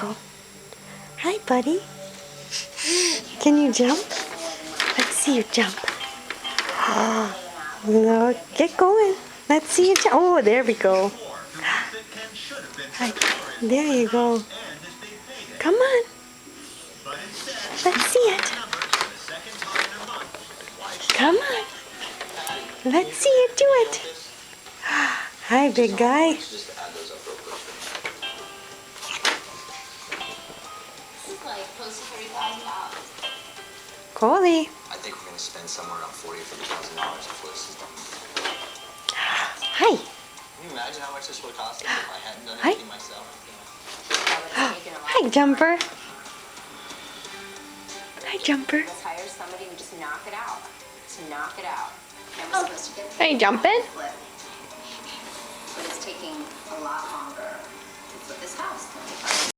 go. Hi, buddy. Can you jump? Let's see you jump. No, get going. Let's see you jump. Oh, there we go. Hi. There you go. Come on. Let's see it. Come on. Let's see you do it. Hi, big guy. This is like close to $30,000. Coley. I think we're going to spend somewhere around $40,000 or $50,000 before this is done. Hi. Can you imagine how much this would cost us if I hadn't done Hi. anything myself? Hi, Jumper. Hi, Jumper. Let's hire somebody and just knock it out. To knock it out. And we're supposed to get Are you jumping? flip. But it's taking a lot longer to put this house.